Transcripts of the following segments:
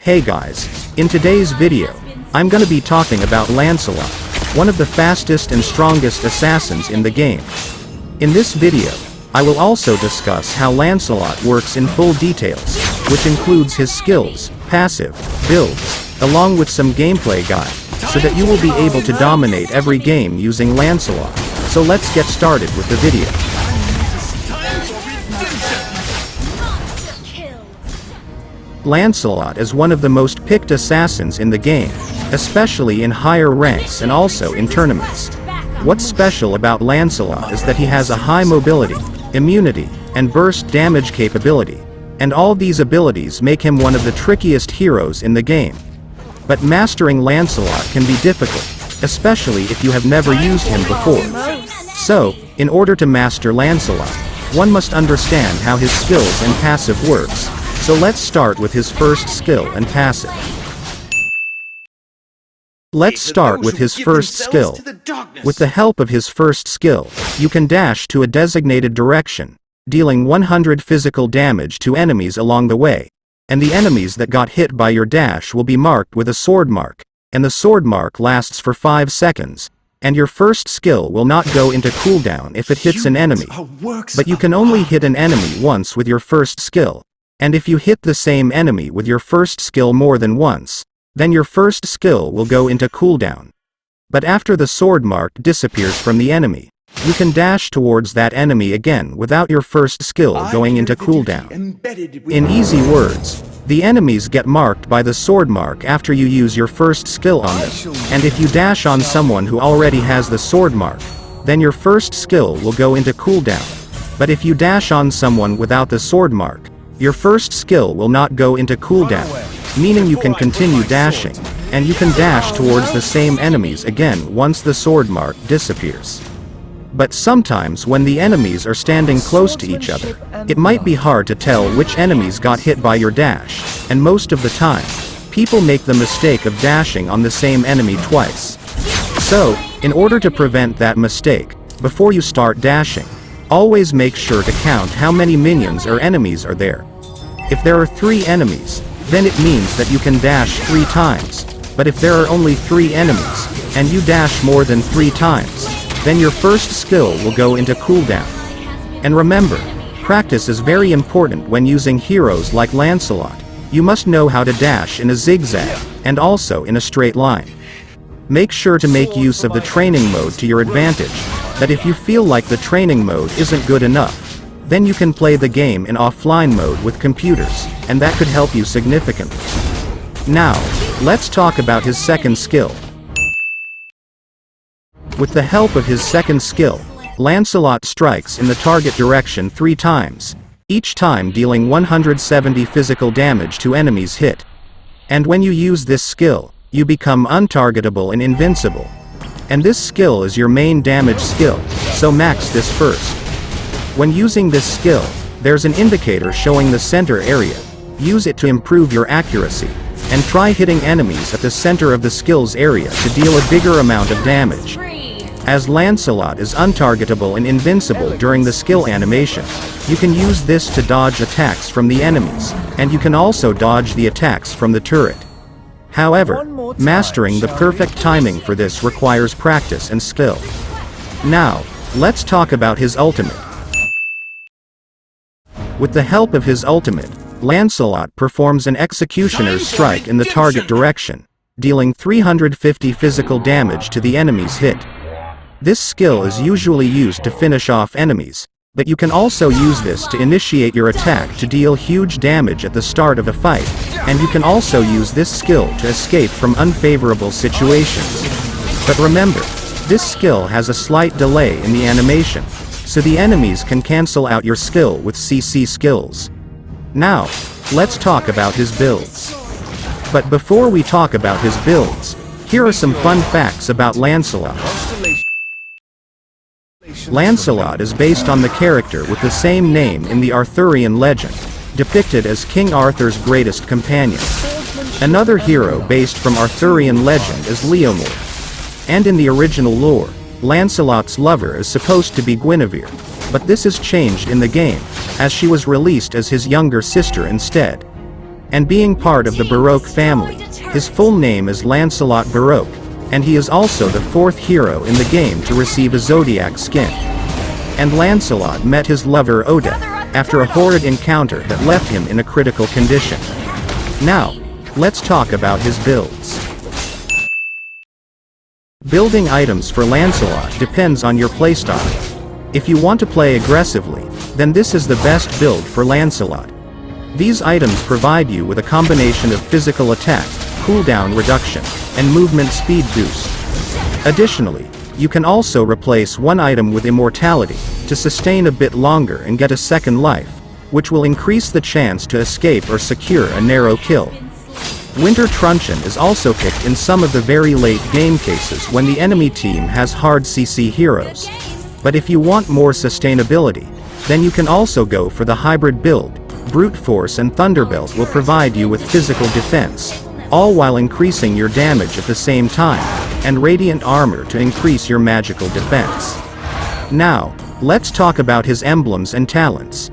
Hey guys, in today's video, I'm gonna be talking about Lancelot, one of the fastest and strongest assassins in the game. In this video, I will also discuss how Lancelot works in full details, which includes his skills, passive, builds, along with some gameplay guide, so that you will be able to dominate every game using Lancelot. So let's get started with the video. Lancelot is one of the most picked assassins in the game, especially in higher ranks and also in tournaments. What's special about Lancelot is that he has a high mobility, immunity, and burst damage capability, and all these abilities make him one of the trickiest heroes in the game. But mastering Lancelot can be difficult, especially if you have never used him before. So, in order to master Lancelot, one must understand how his skills and passive works. So let's start with his first skill and passive. Let's start with his first skill. With the help of his first skill, you can dash to a designated direction, dealing 100 physical damage to enemies along the way, and the enemies that got hit by your dash will be marked with a sword mark, and the sword mark lasts for 5 seconds, and your first skill will not go into cooldown if it hits an enemy. But you can only hit an enemy once with your first skill. And if you hit the same enemy with your first skill more than once, then your first skill will go into cooldown. But after the sword mark disappears from the enemy, you can dash towards that enemy again without your first skill going into cooldown. In easy words, the enemies get marked by the sword mark after you use your first skill on them, and if you dash on someone who already has the sword mark, then your first skill will go into cooldown. But if you dash on someone without the sword mark, your first skill will not go into cooldown, meaning you can continue dashing, and you can dash towards the same enemies again once the sword mark disappears. But sometimes when the enemies are standing close to each other, it might be hard to tell which enemies got hit by your dash, and most of the time, people make the mistake of dashing on the same enemy twice. So, in order to prevent that mistake, before you start dashing, always make sure to count how many minions or enemies are there. If there are 3 enemies, then it means that you can dash 3 times, but if there are only 3 enemies, and you dash more than 3 times, then your first skill will go into cooldown. And remember, practice is very important when using heroes like Lancelot. You must know how to dash in a zigzag, and also in a straight line. Make sure to make use of the training mode to your advantage, that if you feel like the training mode isn't good enough, then you can play the game in offline mode with computers, and that could help you significantly. Now, let's talk about his second skill. With the help of his second skill, Lancelot strikes in the target direction 3 times, each time dealing 170 physical damage to enemies hit. And when you use this skill, you become untargetable and invincible. And this skill is your main damage skill, so max this first. When using this skill, there's an indicator showing the center area. Use it to improve your accuracy, and try hitting enemies at the center of the skill's area to deal a bigger amount of damage. As Lancelot is untargetable and invincible during the skill animation, you can use this to dodge attacks from the enemies, and you can also dodge the attacks from the turret. However, mastering the perfect timing for this requires practice and skill. Now, let's talk about his ultimate. With the help of his ultimate, Lancelot performs an executioner's strike in the target direction, dealing 350 physical damage to the enemy's hit. This skill is usually used to finish off enemies, but you can also use this to initiate your attack to deal huge damage at the start of a fight, and you can also use this skill to escape from unfavorable situations. But remember, this skill has a slight delay in the animation, so the enemies can cancel out your skill with CC skills. Now, let's talk about his builds. But before we talk about his builds, here are some fun facts about Lancelot. Lancelot is based on the character with the same name in the Arthurian legend, depicted as King Arthur's greatest companion. Another hero based from Arthurian legend is Leomord. And in the original lore, Lancelot's lover is supposed to be Guinevere, but this is changed in the game, as she was released as his younger sister instead. and being part of the Baroque family. His full name is Lancelot Baroque, and he is also the 4th hero in the game to receive a Zodiac skin. And Lancelot met his lover Odette after a horrid encounter that left him in a critical condition. Now, let's talk about his builds. Building items for Lancelot depends on your playstyle. If you want to play aggressively, then this is the best build for Lancelot. These items provide you with a combination of physical attack, cooldown reduction, and movement speed boost. Additionally, you can also replace one item with immortality, to sustain a bit longer and get a second life, which will increase the chance to escape or secure a narrow kill. Winter Truncheon is also picked in some of the very late game cases when the enemy team has hard CC heroes. But if you want more sustainability, then you can also go for the hybrid build. Brute Force and Thunderbolt will provide you with physical defense, all while increasing your damage at the same time, and Radiant Armor to increase your magical defense. Now, let's talk about his emblems and talents.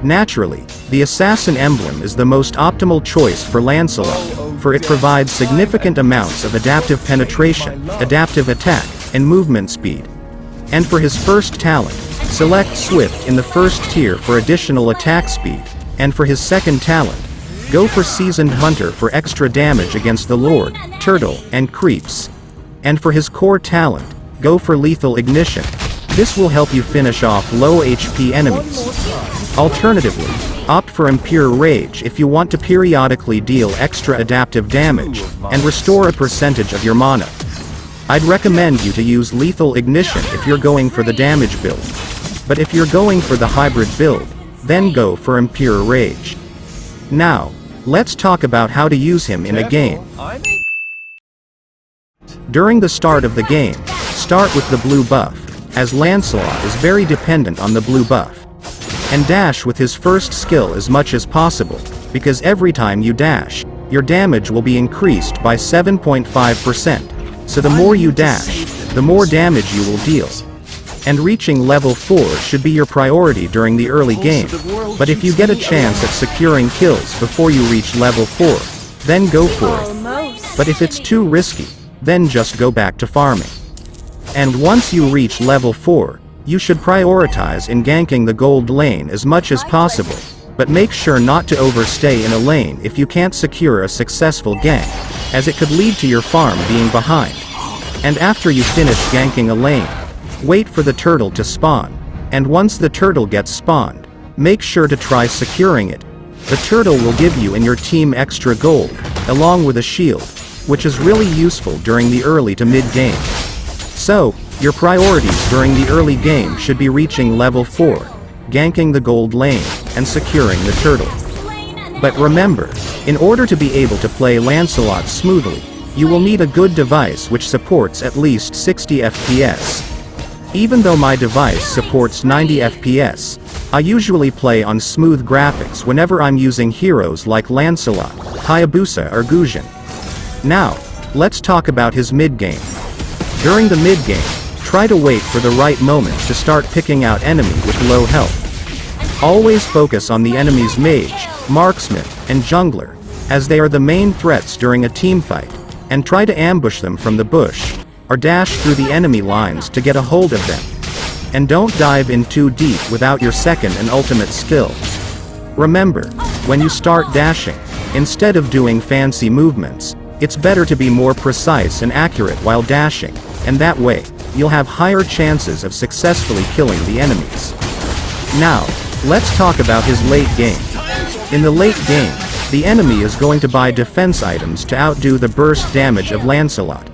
Naturally, the Assassin emblem is the most optimal choice for Lancelot, for it provides significant amounts of adaptive penetration, adaptive attack, and movement speed. And for his first talent, select Swift in the first tier for additional attack speed, and for his second talent, go for Seasoned Hunter for extra damage against the Lord, Turtle, and Creeps. And for his core talent, go for Lethal Ignition. This will help you finish off low HP enemies. Alternatively, opt for Impure Rage if you want to periodically deal extra adaptive damage, and restore a percentage of your mana. I'd recommend you to use Lethal Ignition if you're going for the damage build. But if you're going for the hybrid build, then go for Impure Rage. Now, let's talk about how to use him in a game. During the start of the game, start with the blue buff, as Lancelot is very dependent on the blue buff. And dash with his first skill as much as possible, because every time you dash, your damage will be increased by 7.5%, so the more you dash, the more damage you will deal. And reaching level 4 should be your priority during the early game, but if you get a chance at securing kills before you reach level 4, then go for it. But if it's too risky, then just go back to farming. And once you reach level 4, you should prioritize in ganking the gold lane as much as possible, but make sure not to overstay in a lane if you can't secure a successful gank, as it could lead to your farm being behind. And after you finish ganking a lane, wait for the turtle to spawn, and once the turtle gets spawned, make sure to try securing it. The turtle will give you and your team extra gold, along with a shield, which is really useful during the early to mid game. So, your priorities during the early game should be reaching level 4, ganking the gold lane, and securing the turtle. But remember, in order to be able to play Lancelot smoothly, you will need a good device which supports at least 60 FPS. Even though my device supports 90 FPS, I usually play on smooth graphics whenever I'm using heroes like Lancelot, Hayabusa or Guzheng. Now, let's talk about his mid-game. During the mid-game, try to wait for the right moment to start picking out enemy with low health. Always focus on the enemy's mage, marksman, and jungler, as they are the main threats during a teamfight, and try to ambush them from the bush, or dash through the enemy lines to get a hold of them. And don't dive in too deep without your second and ultimate skill. Remember, when you start dashing, instead of doing fancy movements, it's better to be more precise and accurate while dashing, and that way, you'll have higher chances of successfully killing the enemies. Now, let's talk about his late game. In the late game, the enemy is going to buy defense items to outdo the burst damage of Lancelot.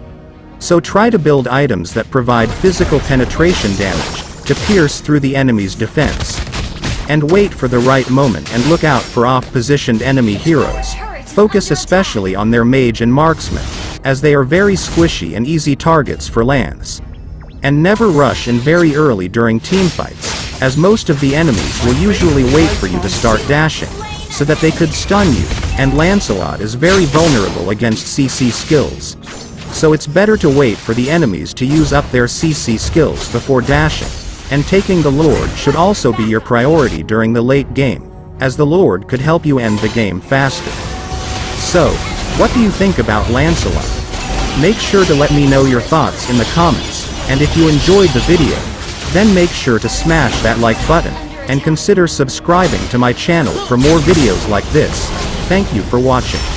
So try to build items that provide physical penetration damage, to pierce through the enemy's defense. And wait for the right moment and look out for off-positioned enemy heroes. Focus especially on their mage and marksman, as they are very squishy and easy targets for Lance. And never rush in very early during teamfights, as most of the enemies will usually wait for you to start dashing, so that they could stun you, and Lancelot is very vulnerable against CC skills. So it's better to wait for the enemies to use up their CC skills before dashing, and taking the Lord should also be your priority during the late game. as the Lord could help you end the game faster. So, what do you think about Lancelot? Make sure to let me know your thoughts in the comments, and if you enjoyed the video, then make sure to smash that like button, and consider subscribing to my channel for more videos like this. Thank you for watching.